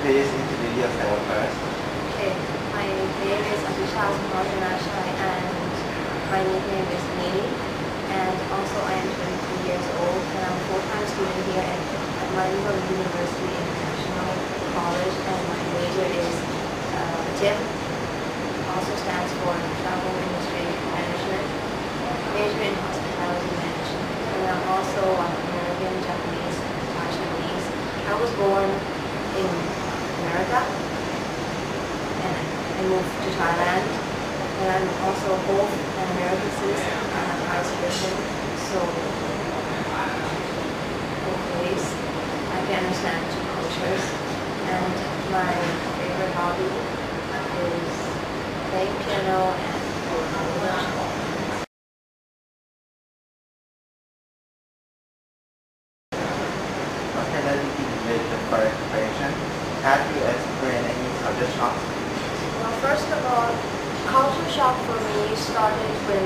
please introduce yourself first? Okay, my name is Aticha and my nickname is Nini. And also I am 23 years old and I'm a full-time student here at Waddell University International College, and my major is TIM, also stands for Travel Industry Management, major in hospitality management. And I'm also American, Japanese, Chinese. I was born in America and I moved to Thailand, and I'm also both an American citizen and a Thai citizen, so both ways I can understand two cultures. And my favorite hobby is playing piano and basketball. Okay, let's begin with the first question. Have you experienced any culture shock? Well, first of all, culture shock for me started when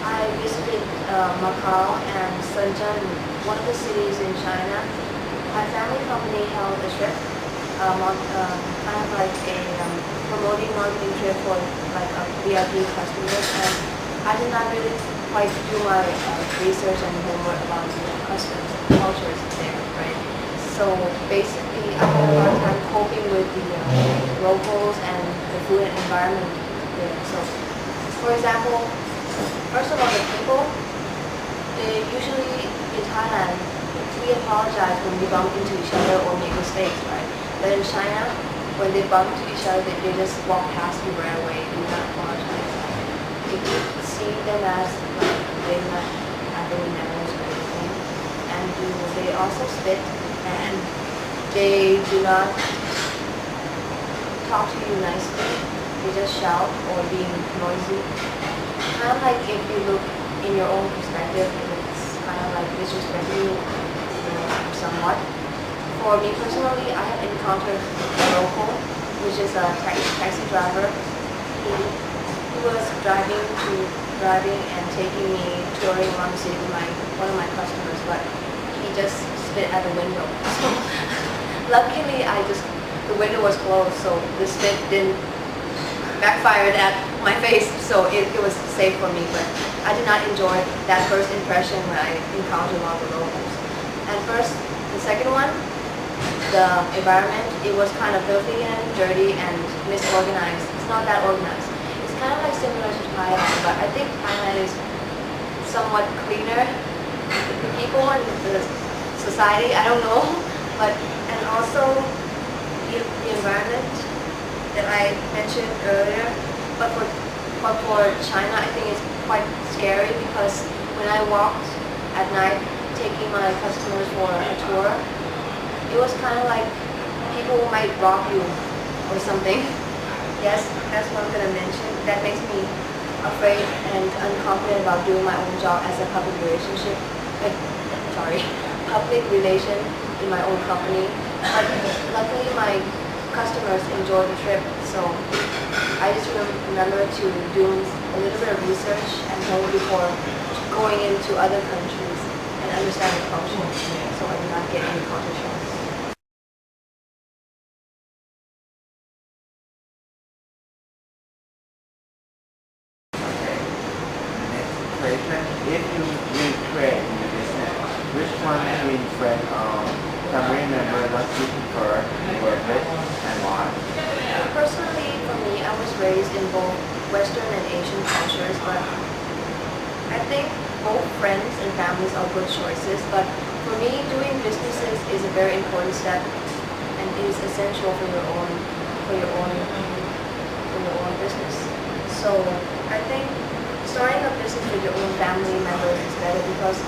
I visited Macau and Shenzhen, one of the cities in China. My family company held a trip, kind of like a promoting marketing trip for like VIP customers, and I did not really quite do my research and homework about customs and cultures there, right? So basically, I had a hard time coping with the locals and the food and environment there. So, for example, first of all, the people, they usually in Thailand, we apologize when we bump into each other or make mistakes, right? But in China, when they bump into each other, they just walk past you right away and not apologize. If you see them as like they not have any manners or anything, and they also spit, and they do not talk to you nicely. They just shout or being noisy. Kind of like if you look in your own perspective, it's kind of like disrespecting you somewhat. For me personally, I have encountered a local, which is a taxi driver. He was driving and taking me touring around the city with one of my customers, but he just spit at the window. So luckily, the window was closed, so the spit didn't backfire at my face, so it was safe for me. But I did not enjoy that first impression when I encountered one of the locals. And first, the second one, the environment, it was kind of filthy and dirty and misorganized. It's not that organized. It's kind of like similar to Thailand, but I think Thailand is somewhat cleaner. The people and the society, I don't know, and also the environment that I mentioned earlier. But for China, I think it's quite scary because when I walked at night taking my customers for a tour, it was kind of like people might rob you or something. Yes, that's what I'm going to mention. That makes me afraid and unconfident about doing my own job as a public relation in my own company. But luckily my customers enjoyed the trip, so I just remember to do a little bit of research and home before going into other countries and understand the culture, so I do not get any culture shocks. Question. If you will trade in the business, which one between friend or family member does you prefer to work with and why? Personally, for me, I was raised in both Western and Asian cultures, but I think both friends and families are good choices. But for me, doing businesses is a very important step and is essential for your own business. So I think starting a business with your own family members is better because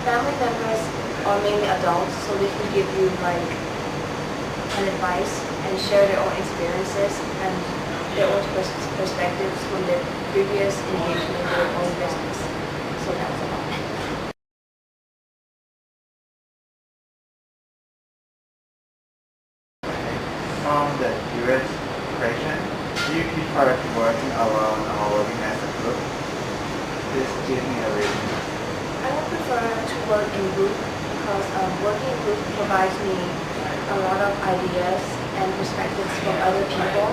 family members are mainly adults, so they can give you like an advice and share their own experiences and their own perspectives from their previous engagement in their own business. So that's about it. From the previous question, do you prefer to working alone or working as a group? Please give me a reason. I would prefer to work in group because working in group provides me a a lot of ideas and perspectives from other people,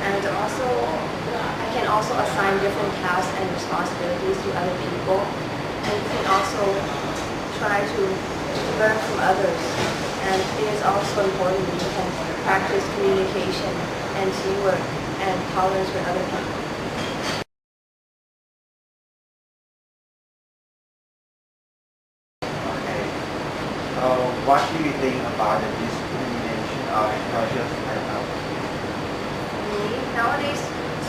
and also I can also assign different tasks and responsibilities to other people, and you can also try to learn from others. And it is also important that you can practice communication and teamwork and tolerance with other people. Okay. What do you think about the discrimination of social status? Nowadays,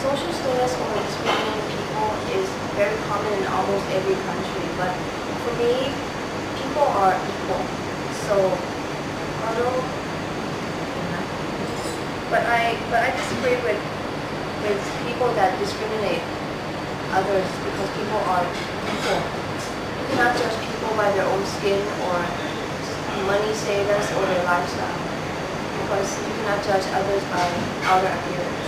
social status or discriminating people is very common in almost every country, but for me, people are equal. So, although, but I disagree with people that discriminate others because people are equal. You cannot judge people by their own skin or money status or their lifestyle, because you cannot judge others by outer appearance.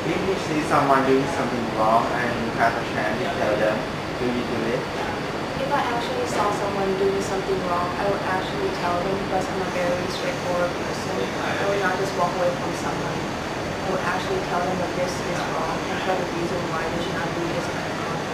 If you see someone doing something wrong and you have a chance to tell them, do you do it? If I actually saw someone doing something wrong, I would actually tell them because I'm a very straightforward person. I would not just walk away from someone. I would actually tell them that this is wrong and tell the reason why they should not do this kind of conduct.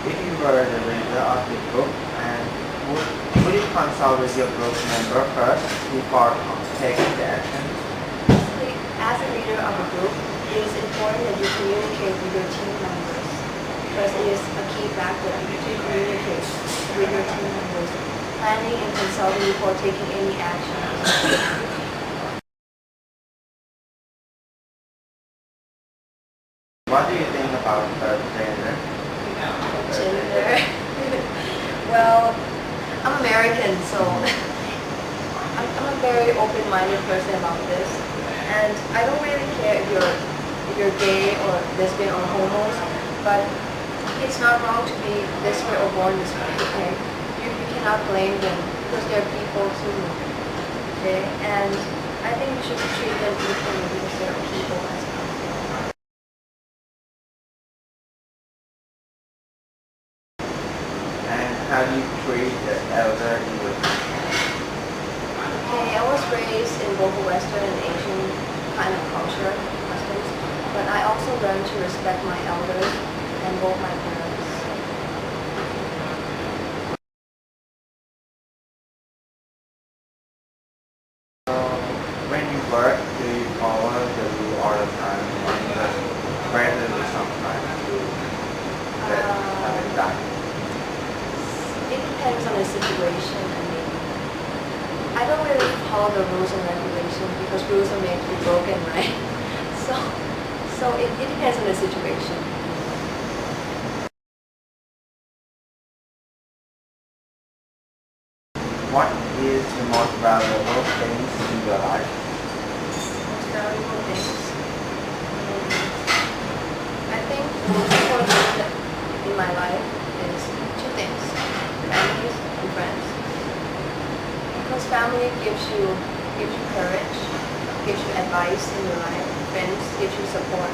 If you were the leader of the group, and would you consult with your group member first before taking the action? As a leader of a group, it is important that you communicate with your team members because it is a key factor to communicate with your team members, planning and consulting before taking any action. What do you think about third gender? Gender. Well, I'm American, so I'm a very open-minded person about this, and I don't really care if you're gay or lesbian or homos, but it's not wrong to be this way or born this way. Okay, you cannot blame them because they're people too. Okay, and I think you should treat them equally because they're people as well. How do you treat the elder in your family? Okay, I was raised in both Western and Asian kind of culture, customs, but I also learned to respect my elders and both my parents. When you work, do you follow the rule all the time, or just randomly sometimes do that haven't done? It depends on the situation. I mean, I don't really follow the rules and regulations because rules are made to be broken, right? So it depends on the situation. What is the most valuable things in your life? Most valuable things. I think the most important thing in my life is two things: families and friends. Because family gives you courage, gives you advice in your life. Friends gives you support.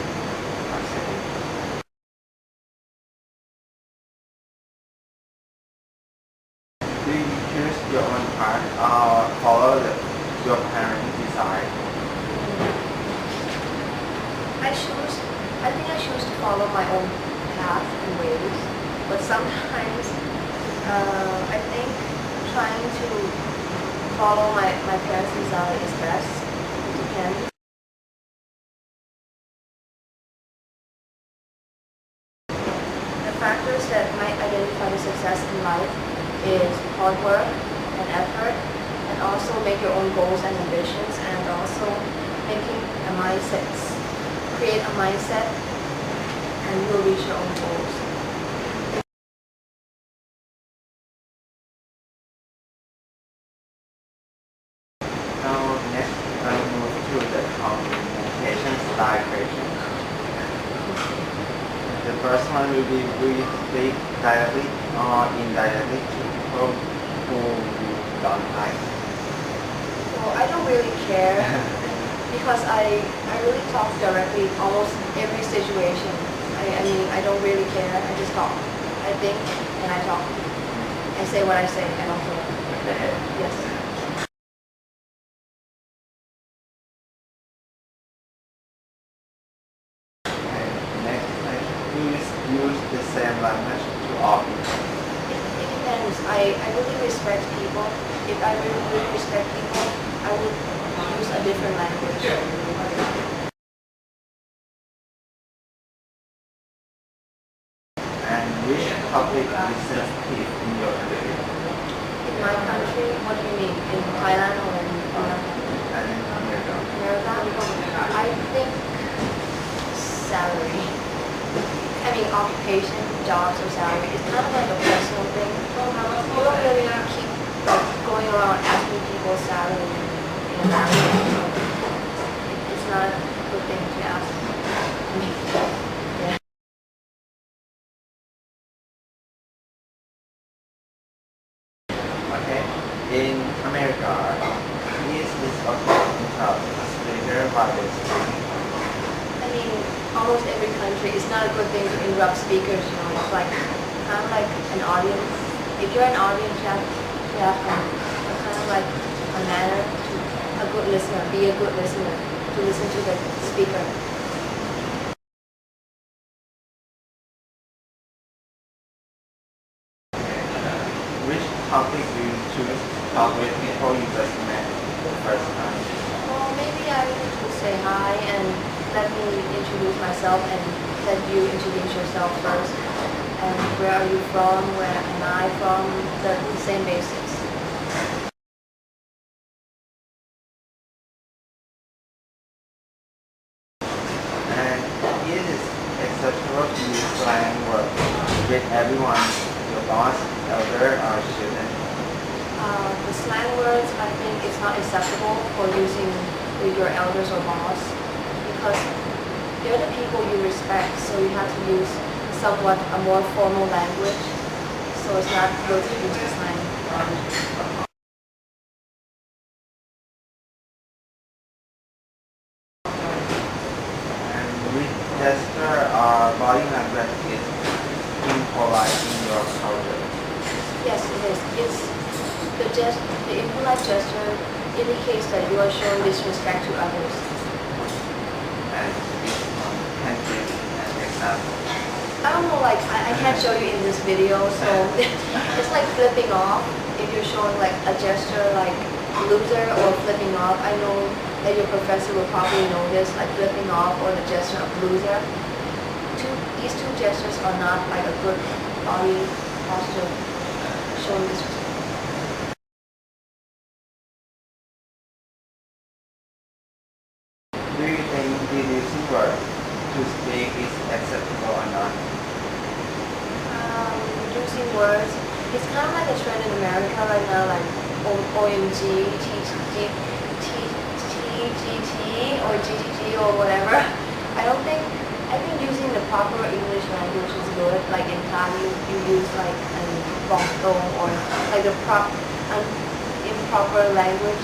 Do you choose your own path or follow your parents' desire? I think I choose to follow my own path and ways, but sometimes I think trying to follow my parents' desire is best. It depends. The factors that might identify the success in life is hard work and effort, and also make your own goals and ambitions, and also making a mindset. Create a mindset, and you'll reach your own goals. Now next we'll move to the communication style question. The first one will be, do you speak directly or indirectly to people who you don't like? Well, I don't really care Because I really talk directly almost every situation. I mean, I don't really care. I just talk. I think and I talk. I say what I say. I don't care. Yes. Next question. Please use the same language to all people. It depends. I really respect people. If I really respect people, I would use a different language. And which public business tip in your country? In my country, what do you mean? In Thailand or in America? And in America. America? I think salary. I mean, occupation, jobs, or salary. It's kind of like a personal thing. You don't really keep like going around asking people salary in America. It's not a good thing to ask. Yeah. Okay. In America, please list of interrupt a speaker while they're speaking. I mean, almost every country, it's not a good thing to interrupt speakers, you know. It's like kind of like an audience. If you're an audience, you have a kind of like a manner to a good listener, be a good listener, to listen to the speaker. Which topic do you choose to talk with people you just met the first time? Well, maybe I would say hi and let me introduce myself and let you introduce yourself first. And where are you from? Where am I from? The same basics. And it is acceptable to use slang words with everyone, your boss, elder, or student. The slang words, I think it's not acceptable for using with your elders or boss because they're the people you respect, so you have to use somewhat a more formal language, so it's not good to use the slang. And with gesture or body language is impolite in your culture. Yes, it is. The impolite gesture indicates that you are showing disrespect to others. And which one can give an example? I don't know, like, I can't show you in this video, so it's like flipping off. If you're showing like a gesture like loser or flipping off, I know that your professor will probably know this, like flipping off or the gesture of loser. These two gestures are not like a good body posture showing disrespect. Do you think reducing words to speak is acceptable or not? Reducing words, it's kind of like a trend in America right now, like OMG, TGT, or GGG, or whatever. I think using the proper English language is good. Like in Thai, you use like Pongtorn or like the improper language.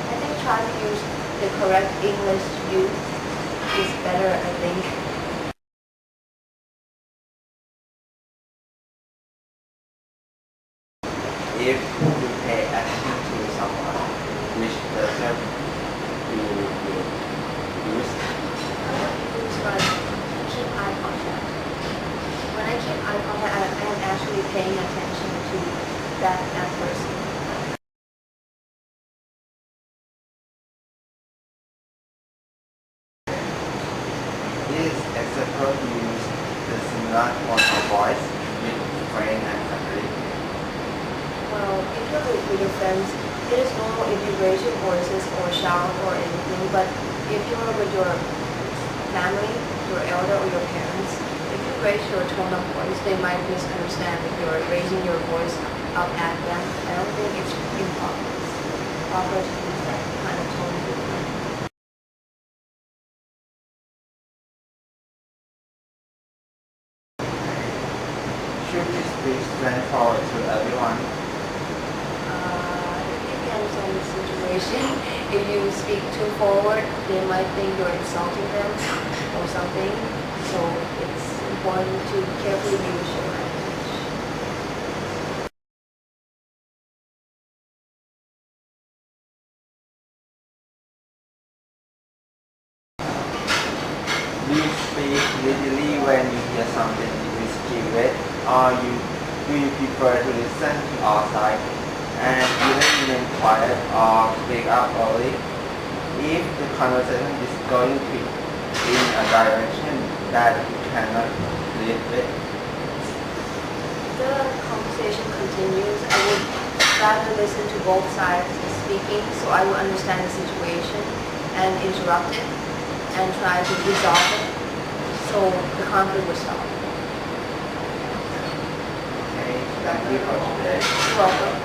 I think trying to use the correct English use is better, I think. If you pay attention to someone, which person do you use? It's like keep eye contact. When I keep eye contact, I am actually paying attention to that person. It is acceptable to use the similar tone of voice with friend and family. Well, if you're with your friends, it is normal if you raise your voices or shout or anything, but if you're with your family, your elder or your parents, if you raise your tone of voice, they might misunderstand if you're raising your voice up at them. I don't think it's proper to use that kind of tone with them. Should we speak straightforward to everyone? It depends on the situation. if you speak too forward, they might think you're insulting them or something. So it's important to carefully use your language. Do you speak immediately when you hear something mischievous, or do you prefer to listen to all sides and even remain quiet or speak up early if the conversation is going in a direction that you cannot live with? The conversation continues. I would rather listen to both sides speaking so I will understand the situation and interrupt it and try to resolve it so the conflict will stop. Okay, thank you for today. You're welcome.